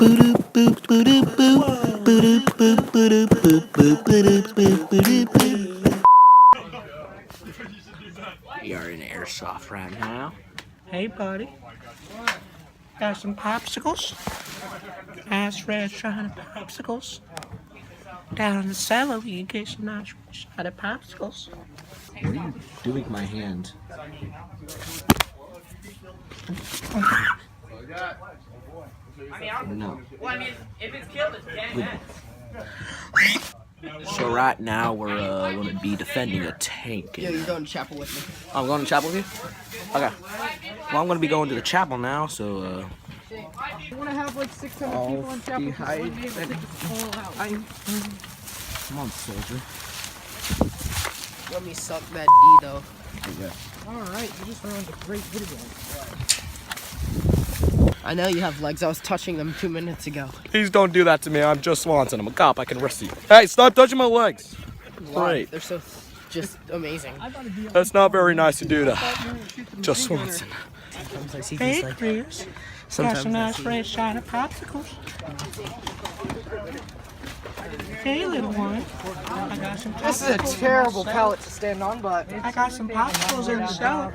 We are in airsoft right now. Hey, buddy. Got some popsicles? Nice red shiny popsicles. Down in the cellar, you can get some nice red shiny popsicles. What are you doing with my hand? No. Well, I mean, if it's killed, it's dead. So right now we're going to be defending a tank. Yo, you're going to chapel with me. I'm going to chapel with you? Okay. Well, I'm going to be going to the chapel now, so You want to have like 600 people in chapel? come on, soldier. Let me suck that D though. Yeah. Alright, you just found a great video. I know you have legs. I was touching them 2 minutes ago. Please don't do that to me. I'm Joe Swanson. I'm a cop. I can arrest you. Hey, stop touching my legs. Great. They're so just amazing. That's not very nice to do that. Joe Swanson. Sometimes I see Hey, these like. Chris. Got Sometimes some I nice see. red shiny popsicles. Hey, little one. I got some popsicles. This is a terrible pallet to stand on, but I got some popsicles in the cellar.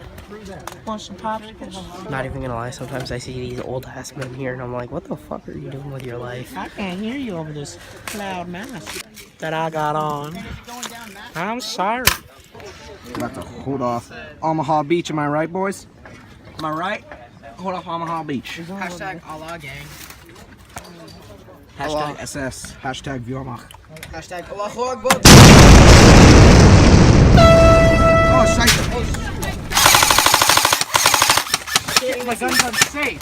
Want some popsicles? not even gonna lie. Sometimes I see these old ass men here, and I'm like, what the fuck are you doing with your life? I can't hear you over this loud mask that I got on. I'm sorry. Got to hold off Omaha Beach, am I right, boys? Am I right? Hold off Omaha Beach. Hashtag Allah gang. Hashtag SS. Hashtag Viormach. Hashtag Allahu Akbar. Oh, shite. My gun's unsafe.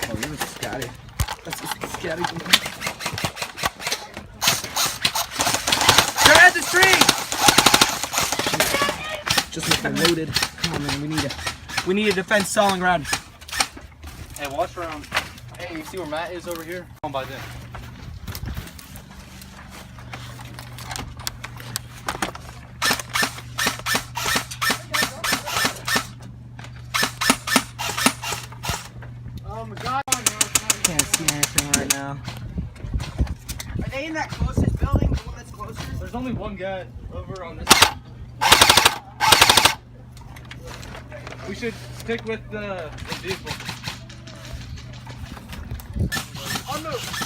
Oh, you're scatty. That's scatty. They're at the tree. Just make them loaded. Come on, man. We need to defend Stalingrad. Hey, watch around. Hey, you see where Matt is over here? On by then. Oh my God. Can't see anything right now. Are they in that closest building? The one that's closest? There's only one guy over on this. We should stick with the vehicle. On move.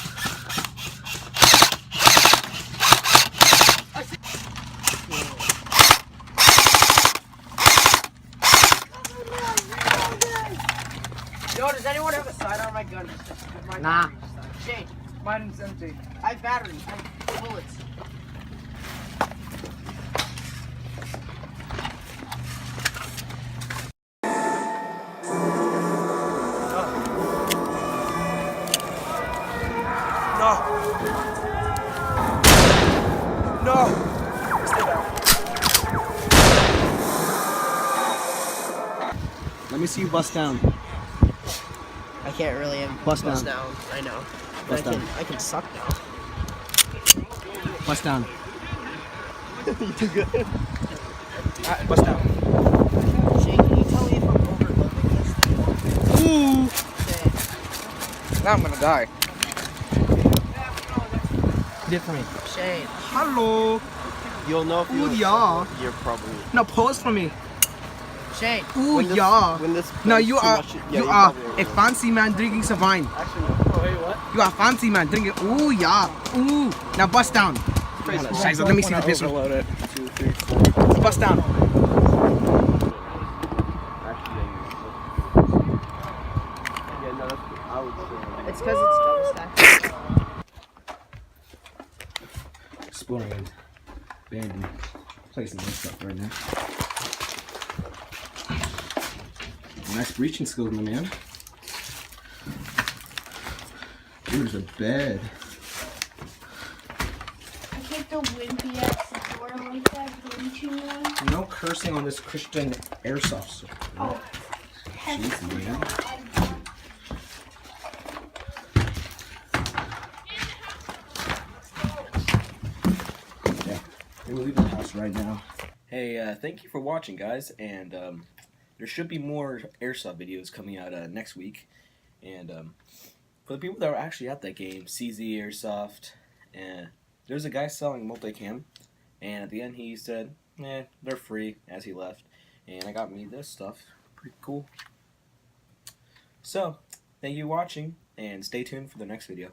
Yo, does anyone have a sidearm? My gun is just Nah. Shane, Mine's empty. I have batteries. I have bullets. No! Let me see you bust down. I can't really Bust bust down. down. I know. Bust down. I can suck now. Bust down. You too good. Bust down. Shane, can you tell me if I'm overloading this thing? Ooh. Shane. Now I'm gonna die. Did for me. Shane. Hello. You'll know if Ooh, yeah. you're probably. No, pause for me. Shane. Ooh, When this- yeah. when this No, goes you too are much, yeah, you you are probably a fancy man drinking some wine. Actually, no. Oh, wait, what? You are a fancy man drinking. Ooh, yeah. Ooh. Now bust down. Scheiße, let me see the pistol. Overload it. 2, 3, 4. Bust down. Yeah, no, that's I would say. It's because it's double stacked. Exploring and abandoned places and stuff right now. Nice breaching skills, my man. There's a bed. I can't go wimpy at the door like that, bleaching one. No cursing on this Christian airsoft store. Oh, Jeez, man. Yeah, we're leaving the house right now. Hey, thank you for watching, guys, and there should be more airsoft videos coming out next week. And for the people that were actually at that game, CZ Airsoft, and there's a guy selling multicam, and at the end he said, they're free, as he left. And I got me this stuff. Pretty cool. So, thank you for watching, and stay tuned for the next video.